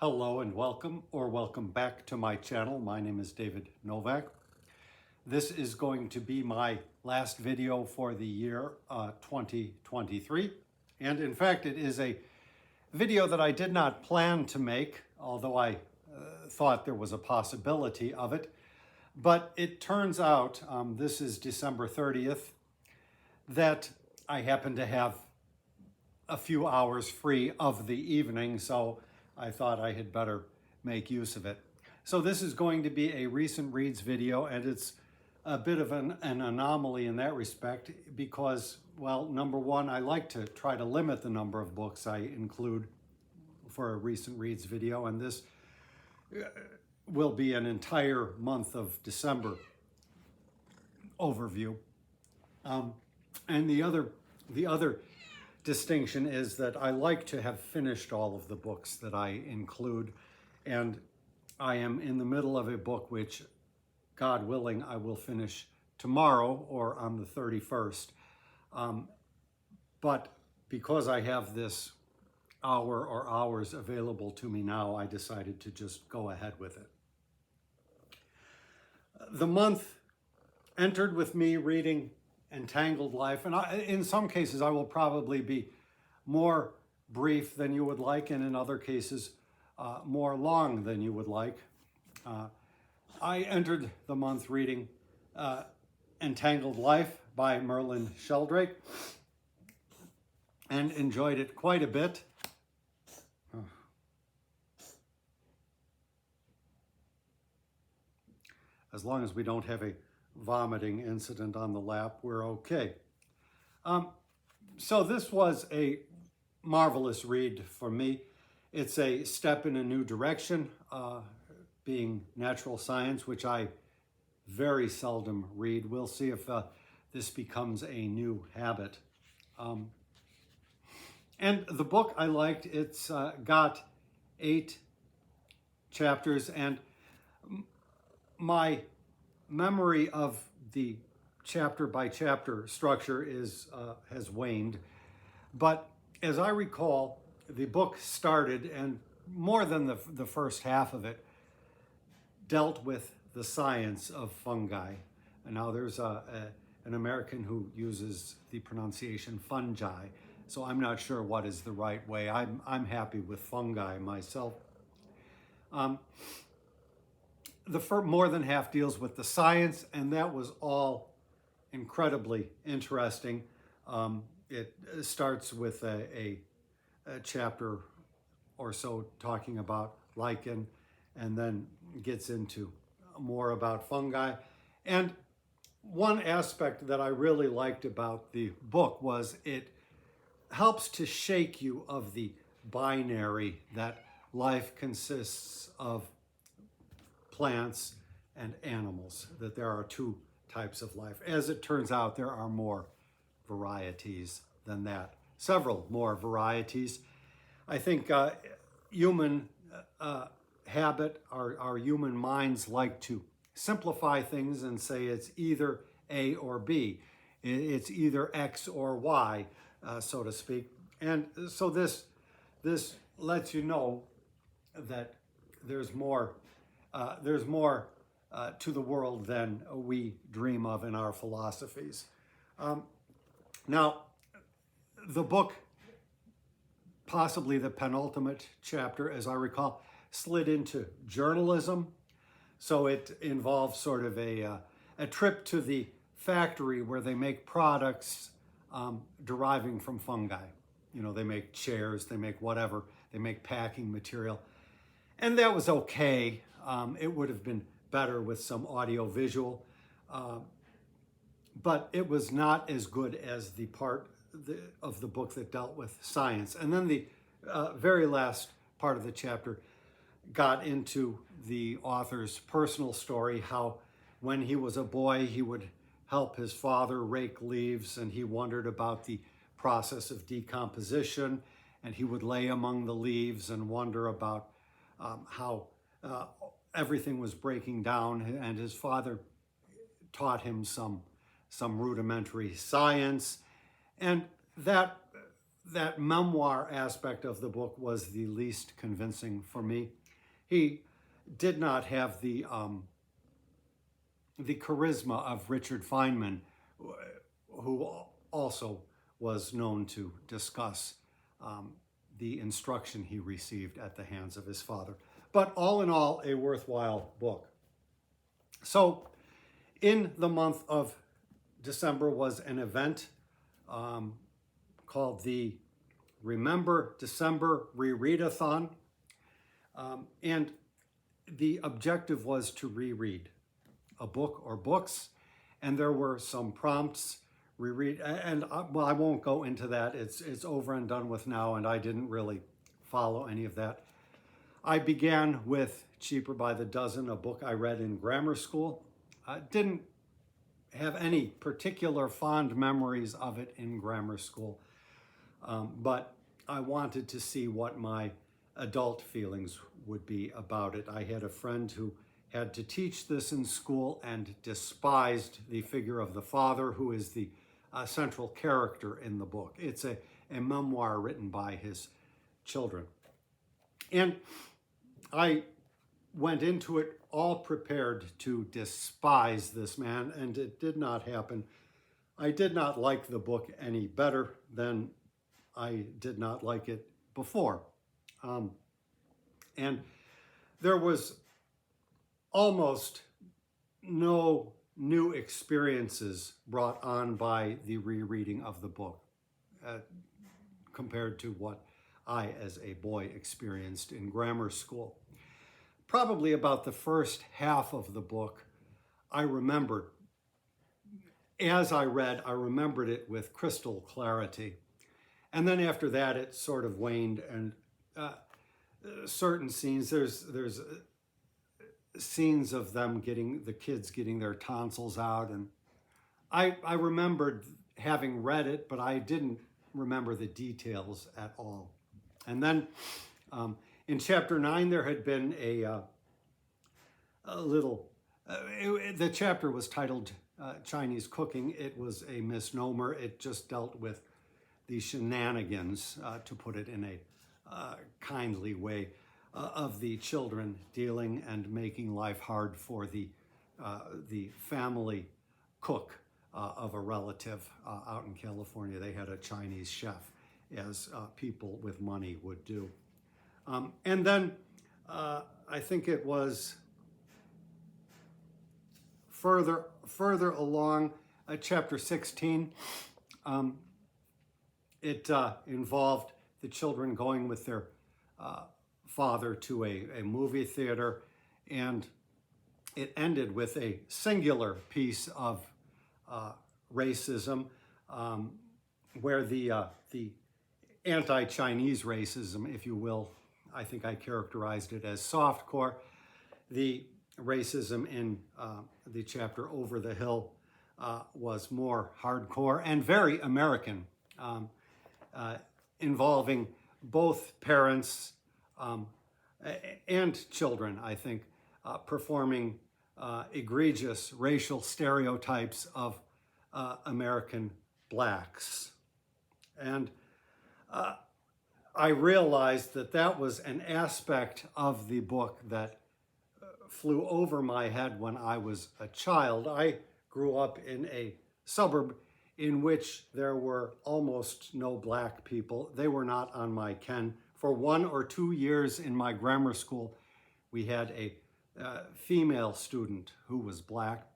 Hello and welcome back to my channel. My name is David Novak. This is going to be my last video for the year 2023. And in fact, it is a video that I did not plan to make, although I thought there was a possibility of it. But it turns out, this is December 30th, that I happen to have a few hours free of the evening, so I thought I had better make use of it. So this is going to be a recent reads video, and it's a bit of an anomaly in that respect because, well, number one, I like to try to limit the number of books I include for a recent reads video, and this will be an entire month of December overview. And the other distinction is that I like to have finished all of the books that I include, and I am in the middle of a book which, God willing, I will finish tomorrow or on the 31st. But because I have this hour or hours available to me now, I decided to just go ahead with it. The month entered with me reading Entangled Life, and in some cases I will probably be more brief than you would like, and in other cases more long than you would like. I entered the month reading Entangled Life by Merlin Sheldrake and enjoyed it quite a bit. As long as we don't have a vomiting incident on the lap, we're okay. So this was a marvelous read for me. It's a step in a new direction, being natural science, which I very seldom read. We'll see if this becomes a new habit. And the book I liked. It's got 8 chapters, and my memory of the chapter by chapter structure has waned, but as I recall, the book started, and more than the first half of it dealt with the science of fungi. And now there's an American who uses the pronunciation fungi, so I'm not sure what is the right way. I'm happy with fungi myself. The more than half deals with the science, and that was all incredibly interesting. It starts with a chapter or so talking about lichen, and then gets into more about fungi. And one aspect that I really liked about the book was it helps to shake you of the binary that life consists of plants and animals, that there are 2 types of life. As it turns out, there are more varieties than that, several more varieties. I think human habit, our human minds like to simplify things and say it's either A or B. It's either X or Y, so to speak. And so this lets you know that there's more to the world than we dream of in our philosophies. Now, the book, possibly the penultimate chapter, as I recall, slid into journalism. So it involves sort of a trip to the factory where they make products deriving from fungi. You know, they make chairs, they make whatever, they make packing material. And that was okay. It would have been better with some audio visual, but it was not as good as the part of the book that dealt with science. And then the very last part of the chapter got into the author's personal story, how when he was a boy, he would help his father rake leaves, and he wondered about the process of decomposition, and he would lay among the leaves and wonder about how everything was breaking down, and his father taught him some rudimentary science, and that that memoir aspect of the book was the least convincing for me. He did not have the charisma of Richard Feynman, who also was known to discuss the instruction he received at the hands of his father. But all in all, a worthwhile book. So in the month of December was an event called the Remember December Rereadathon. And the objective was to reread a book or books. And there were some prompts, reread, and well, I won't go into that. It's over and done with now, and I didn't really follow any of that. I began with Cheaper by the Dozen, a book I read in grammar school. I didn't have any particular fond memories of it in grammar school, but I wanted to see what my adult feelings would be about it. I had a friend who had to teach this in school and despised the figure of the father, who is the central character in the book. It's a memoir written by his children. And I went into it all prepared to despise this man, and it did not happen. I did not like the book any better than I did not like it before. And there was almost no new experiences brought on by the rereading of the book compared to what I, as a boy, experienced in grammar school. Probably about the first half of the book, I remembered, as I read, I remembered it with crystal clarity. And then after that, it sort of waned, and certain scenes, there's scenes of them the kids getting their tonsils out, and I remembered having read it, but I didn't remember the details at all. And then in chapter 9, there had been a little, the chapter was titled Chinese Cooking. It was a misnomer. It just dealt with the shenanigans, to put it in a kindly way, of the children dealing and making life hard for the family cook of a relative out in California. They had a Chinese chef, as people with money would do. And then I think it was further along, chapter 16, it involved the children going with their father to a movie theater, and it ended with a singular piece of racism, where the anti-Chinese racism, if you will, I think I characterized it as softcore. The racism in the chapter Over the Hill was more hardcore and very American, involving both parents and children, I think, performing egregious racial stereotypes of American blacks. And I realized that was an aspect of the book that flew over my head when I was a child. I grew up in a suburb in which there were almost no black people. They were not on my ken. For 1 or 2 years in my grammar school, we had a female student who was black,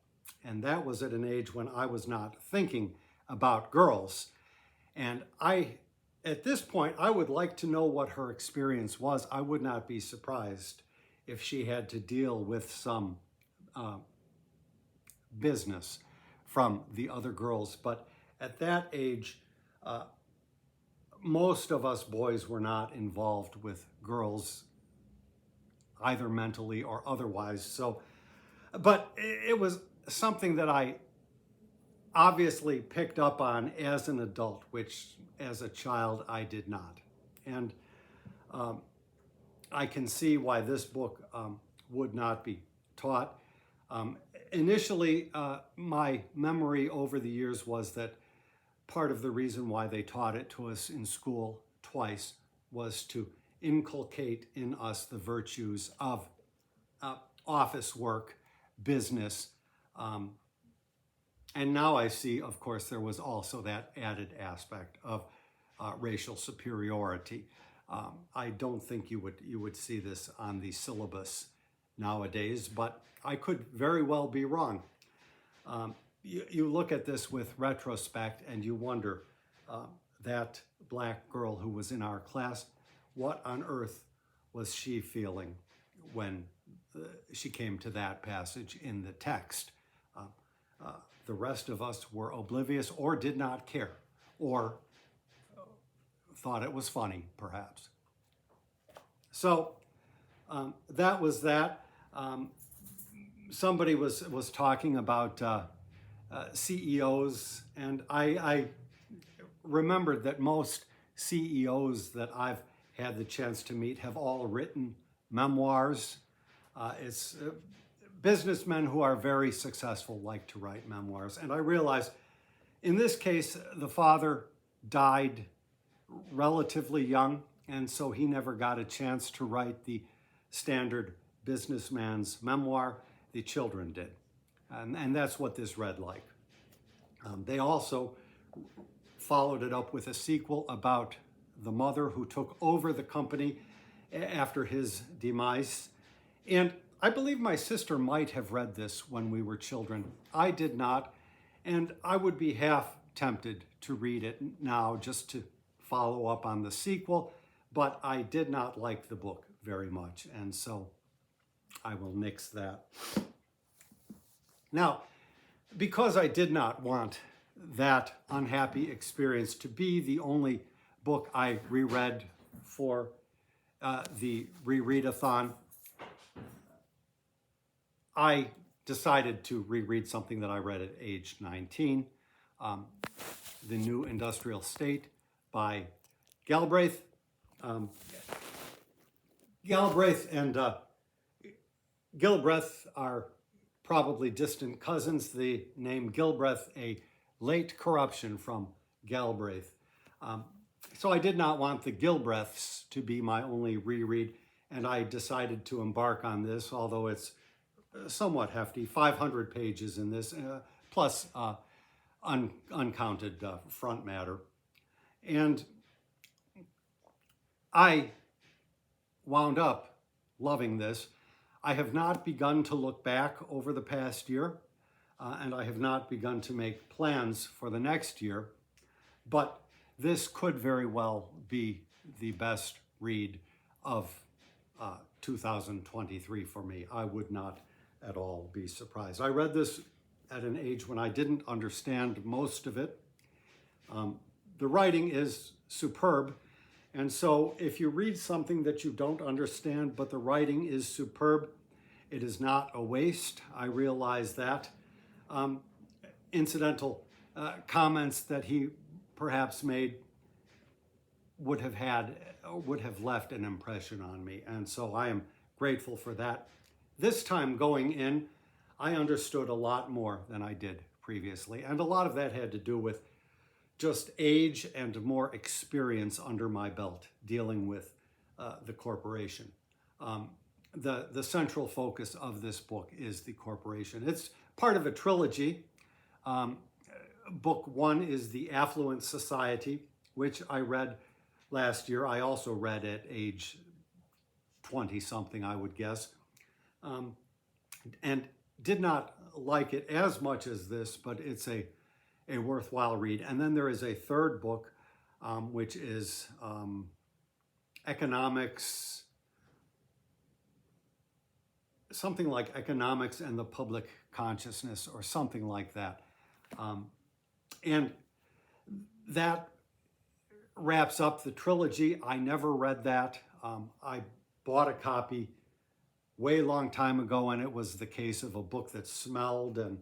and that was at an age when I was not thinking about girls. And at this point, I would like to know what her experience was. I would not be surprised if she had to deal with some business from the other girls. But at that age, most of us boys were not involved with girls, either mentally or otherwise. So, but it was something that I obviously picked up on as an adult, which as a child I did not. And I can see why this book would not be taught. Initially, my memory over the years was that part of the reason why they taught it to us in school twice was to inculcate in us the virtues of office work, business. And now I see, of course, there was also that added aspect of racial superiority. I don't think you would see this on the syllabus nowadays, but I could very well be wrong. You look at this with retrospect and you wonder, that black girl who was in our class, what on earth was she feeling when she came to that passage in the text? The rest of us were oblivious or did not care or thought it was funny, perhaps. So that was that. Somebody was talking about CEOs, and I remembered that most CEOs that I've had the chance to meet have all written memoirs. It's businessmen who are very successful like to write memoirs. And I realized in this case, the father died relatively young, and so he never got a chance to write the standard businessman's memoir. The children did. And that's what this read like. They also followed it up with a sequel about the mother who took over the company after his demise. And I believe my sister might have read this when we were children. I did not, and I would be half tempted to read it now just to follow up on the sequel, but I did not like the book very much, and so I will nix that. Now, because I did not want that unhappy experience to be the only book I reread for the rereadathon, I decided to reread something that I read at age 19, The New Industrial State by Galbraith. Galbraith and Gilbreth are probably distant cousins. The name Gilbreth, a late corruption from Galbraith. So I did not want the Gilbreths to be my only reread, and I decided to embark on this, although it's somewhat hefty, 500 pages in this, plus uncounted front matter. And I wound up loving this. I have not begun to look back over the past year, and I have not begun to make plans for the next year, but this could very well be the best read of 2023 for me. I would not at all be surprised. I read this at an age when I didn't understand most of it. The writing is superb, and so if you read something that you don't understand, but the writing is superb, it is not a waste. I realize that. Incidental comments that he perhaps made would have left an impression on me, and so I am grateful for that. This time going in, I understood a lot more than I did previously, and a lot of that had to do with just age and more experience under my belt dealing with the corporation. The central focus of this book is the corporation. It's part of a trilogy. Book one is The Affluent Society, which I read last year. I also read at age 20-something, I would guess, and did not like it as much as this, but it's a worthwhile read. And then there is a third book, which is economics, something like Economics and the Public Consciousness, or something like that. And that wraps up the trilogy. I never read that. I bought a copy way long time ago, and it was the case of a book that smelled, and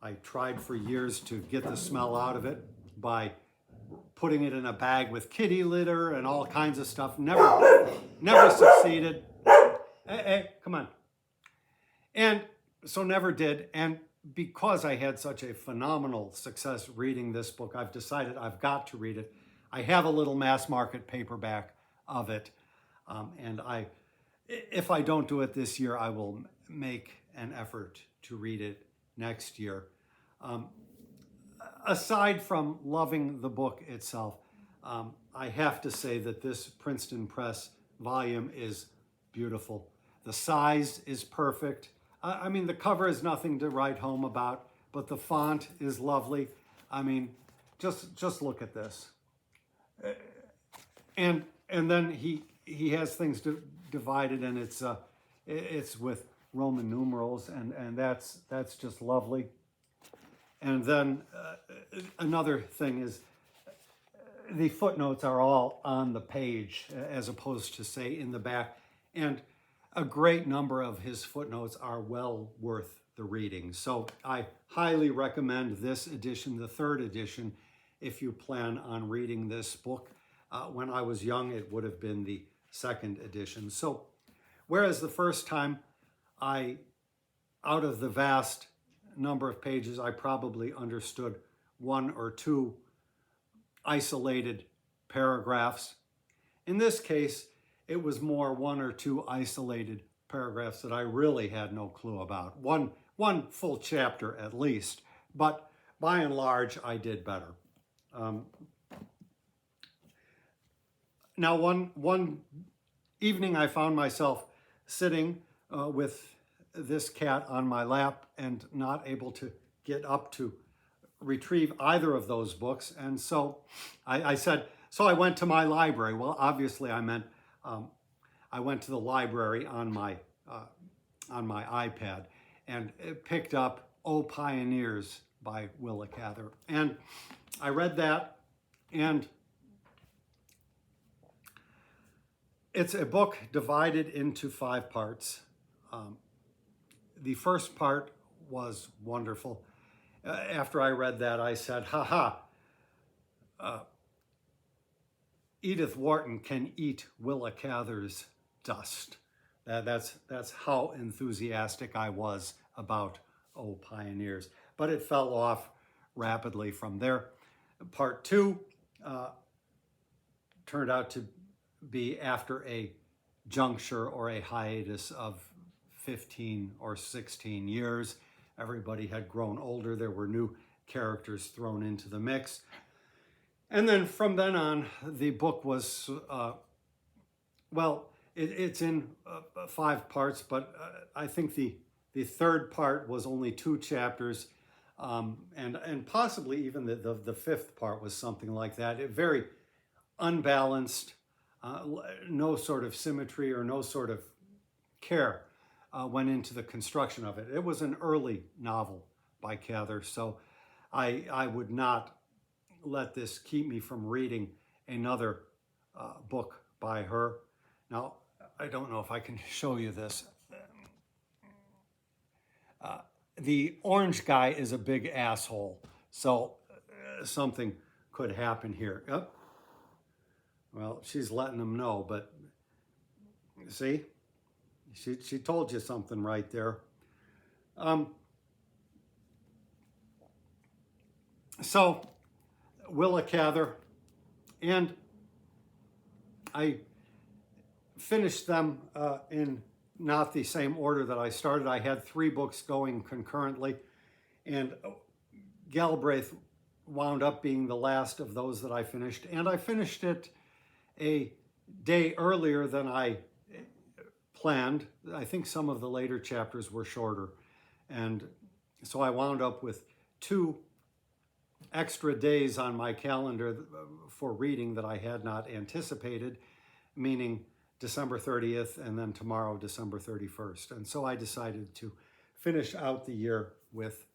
I tried for years to get the smell out of it by putting it in a bag with kitty litter and all kinds of stuff. Never succeeded. Hey, come on. And so never did. And because I had such a phenomenal success reading this book, I've decided I've got to read it. I have a little mass market paperback of it. And if I don't do it this year, I will make an effort to read it next year. Aside from loving the book itself, I have to say that this Princeton Press volume is beautiful. The size is perfect. I mean, the cover is nothing to write home about, but the font is lovely. I mean, just look at this. And then he has things divided, and it's with Roman numerals, and that's just lovely. And then another thing is the footnotes are all on the page as opposed to, say, in the back. And a great number of his footnotes are well worth the reading. So I highly recommend this edition, the third edition, if you plan on reading this book. When I was young, it would have been the second edition. So whereas the first time out of the vast number of pages, I probably understood one or two isolated paragraphs. In this case, it was more one or two isolated paragraphs that I really had no clue about. One full chapter at least, but by and large, I did better. Now, one evening, I found myself sitting with this cat on my lap and not able to get up to retrieve either of those books. And so I said, so I went to my library. Well, obviously I meant I went to the library on my iPad and picked up "O Pioneers" by Willa Cather. And I read that, and it's a book divided into 5 parts. The first part was wonderful. After I read that, I said, Edith Wharton can eat Willa Cather's dust. That's how enthusiastic I was about "O Pioneers." But it fell off rapidly from there. Part 2 turned out to be after a juncture or a hiatus of 15 or 16 years. Everybody had grown older. There were new characters thrown into the mix. And then from then on, the book was, it's in 5 parts, but I think the third part was only 2 chapters, and possibly even the 5th part was something like that. Very unbalanced, no sort of symmetry or no sort of care went into the construction of it. It was an early novel by Cather, so I would not let this keep me from reading another book by her. Now, I don't know if I can show you this. The orange guy is a big asshole, so something could happen here. Oh, well, she's letting him know, but see? She told you something right there. So, Willa Cather, and I finished them in not the same order that I started. I had 3 books going concurrently, and Galbraith wound up being the last of those that I finished, and I finished it a day earlier than I planned. I think some of the later chapters were shorter, and so I wound up with 2 extra days on my calendar for reading that I had not anticipated, meaning December 30th and then tomorrow, December 31st. And so I decided to finish out the year with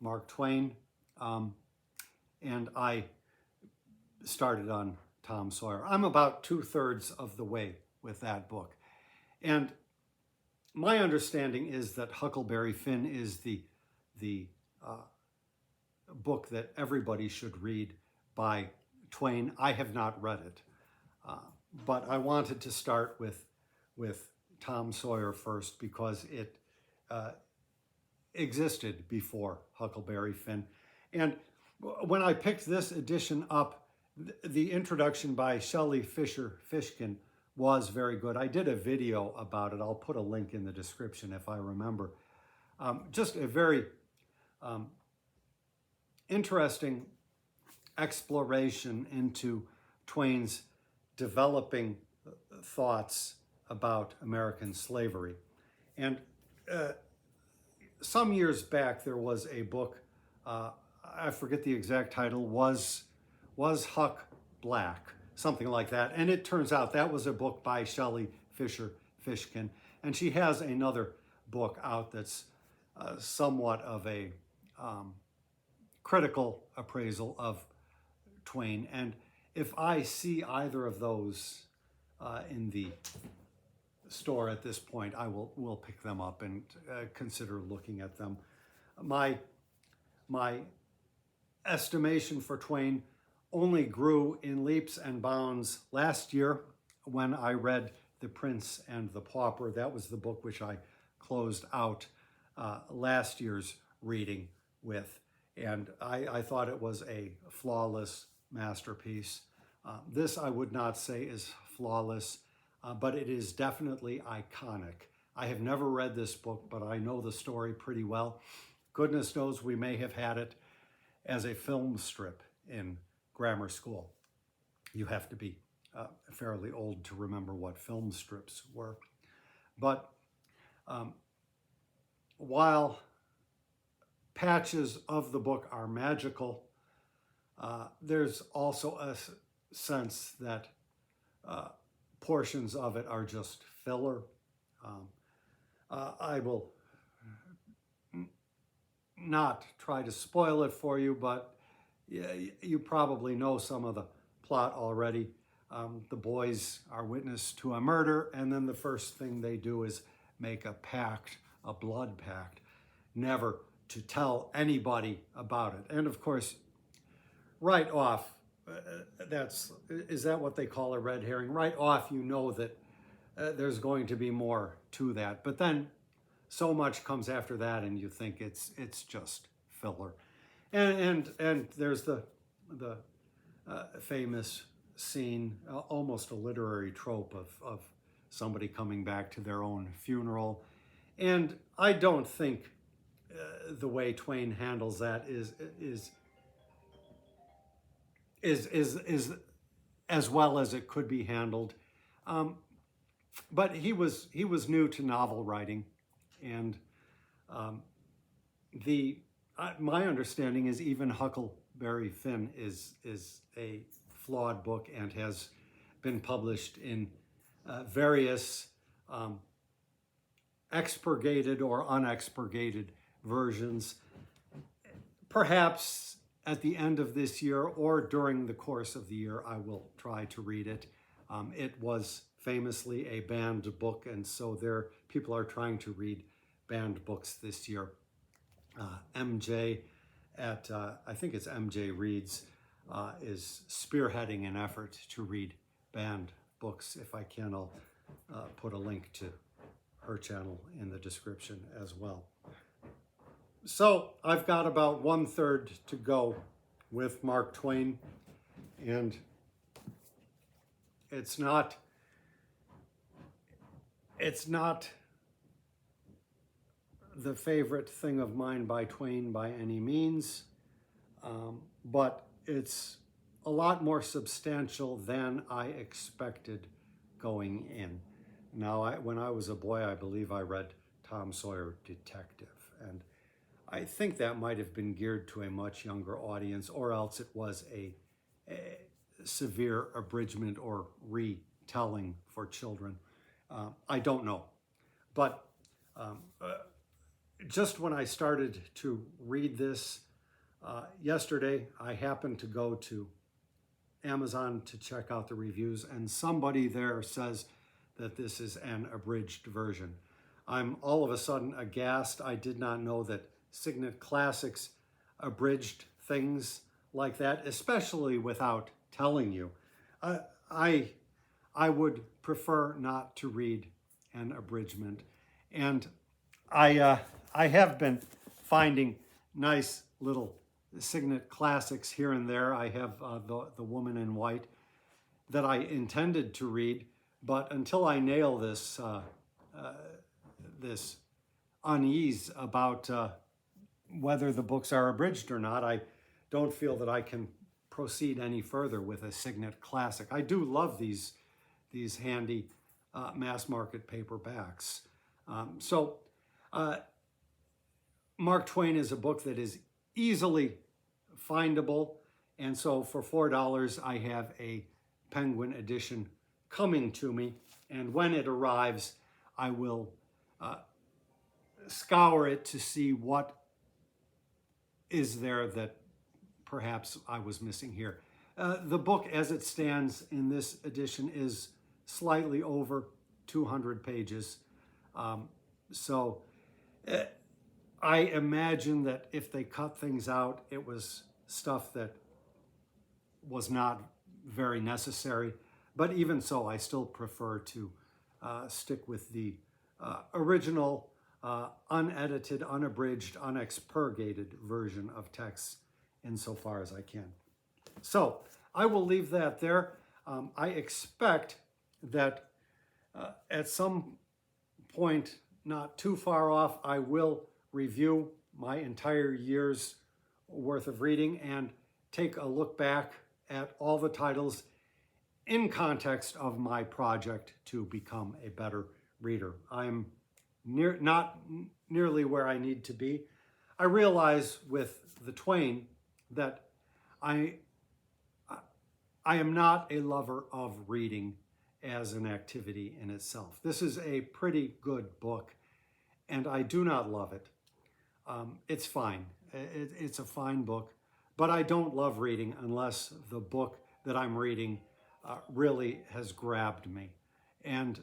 Mark Twain, and I started on Tom Sawyer. I'm about 2/3 of the way with that book. And my understanding is that Huckleberry Finn is the book that everybody should read by Twain. I have not read it, but I wanted to start with Tom Sawyer first because existed before Huckleberry Finn. And when I picked this edition up, the introduction by Shelley Fisher Fishkin was very good. I did a video about it. I'll put a link in the description if I remember. Just a very interesting exploration into Twain's developing thoughts about American slavery. And some years back, there was a book, I forget the exact title, Was Huck Black? Something like that. And it turns out that was a book by Shelley Fisher Fishkin. And she has another book out that's somewhat of a critical appraisal of Twain. And if I see either of those in the store at this point, I will pick them up and consider looking at them. My estimation for Twain only grew in leaps and bounds last year when I read The Prince and the Pauper. That was the book which I closed out last year's reading with. And I thought it was a flawless masterpiece. This I would not say is flawless, but it is definitely iconic. I have never read this book, but I know the story pretty well. Goodness knows we may have had it as a film strip in grammar school. You have to be fairly old to remember what film strips were. But while patches of the book are magical, there's also a sense that portions of it are just filler. I will not try to spoil it for you, but you probably know some of the plot already. The boys are witness to a murder, and then the first thing they do is make a pact, a blood pact, never to tell anybody about it. And of course, right off, is that what they call a red herring? Right off, you know that there's going to be more to that. But then so much comes after that, and you think it's just filler. And there's the famous scene, almost a literary trope of somebody coming back to their own funeral. And I don't think the way Twain handles that is as well as it could be handled. But he was new to novel writing, and my understanding is even Huckleberry Finn is a flawed book and has been published in various expurgated or unexpurgated versions. Perhaps at the end of this year or during the course of the year, I will try to read it. It was famously a banned book, and so people are trying to read banned books this year. MJ at, I think it's MJ Reads, is spearheading an effort to read banned books. If I can, I'll put a link to her channel in the description as well. So I've got about 1/3 to go with Mark Twain, and it's not the favorite thing of mine by Twain by any means, but it's a lot more substantial than I expected going in. Now, when I was a boy, I believe I read Tom Sawyer Detective, and I think that might have been geared to a much younger audience, or else it was a severe abridgment or retelling for children. I don't know. But just when I started to read this yesterday, I happened to go to Amazon to check out the reviews, and somebody there says that this is an abridged version. I'm all of a sudden aghast. I did not know that Signet Classics abridged things like that, especially without telling you. I would prefer not to read an abridgment, and I have been finding nice little Signet classics here and there. I have the Woman in White that I intended to read, but until I nail this this unease about whether the books are abridged or not, I don't feel that I can proceed any further with a Signet classic. I do love these handy mass market paperbacks. Mark Twain is a book that is easily findable, and so for $4 I have a Penguin edition coming to me, and when it arrives I will scour it to see what is there that perhaps I was missing here. The book as it stands in this edition is slightly over 200 pages. I imagine that if they cut things out, it was stuff that was not very necessary. But even so, I still prefer to stick with the original, unedited, unabridged, unexpurgated version of text insofar as I can. So I will leave that there. I expect that at some point, not too far off, I will review my entire year's worth of reading and take a look back at all the titles in context of my project to become a better reader. I'm not nearly where I need to be. I realize with the Twain that I am not a lover of reading as an activity in itself. This is a pretty good book, and I do not love it. It's fine. It's a fine book, but I don't love reading unless the book that I'm reading really has grabbed me. And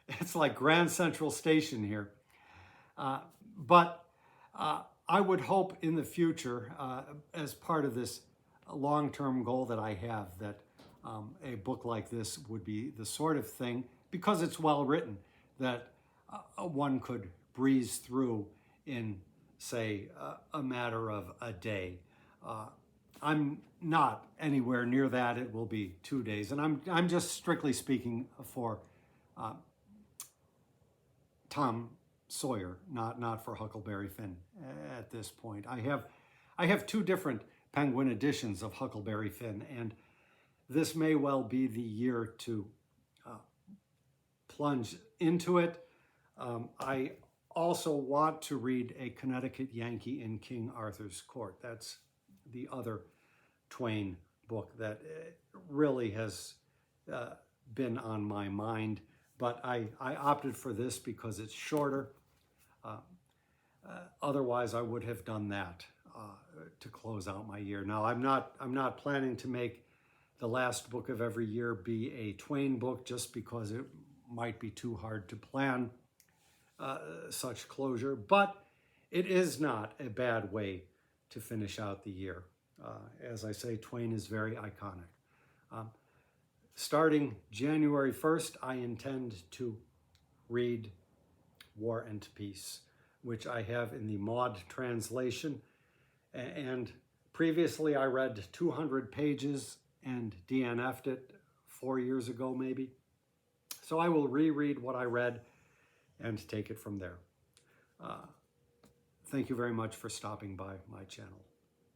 it's like Grand Central Station here. But I would hope in the future, as part of this long-term goal that I have, that a book like this would be the sort of thing, because it's well written, that one could breeze through in, say, a matter of a day. I'm not anywhere near that. It will be 2 days. And I'm just strictly speaking for Tom Sawyer, not for Huckleberry Finn at this point. I have two different Penguin editions of Huckleberry Finn, and this may well be the year to plunge into it. I also want to read A Connecticut Yankee in King Arthur's Court. That's the other Twain book that really has been on my mind, but I opted for this because it's shorter. Otherwise, I would have done that to close out my year. Now, I'm not planning to make the last book of every year be a Twain book, just because it might be too hard to plan such closure, but it is not a bad way to finish out the year. As I say, Twain is very iconic. Starting January 1st, I intend to read War and Peace, which I have in the Maud translation. And previously I read 200 pages and DNF'd it 4 years ago, maybe. So I will reread what I read and take it from there. Thank you very much for stopping by my channel.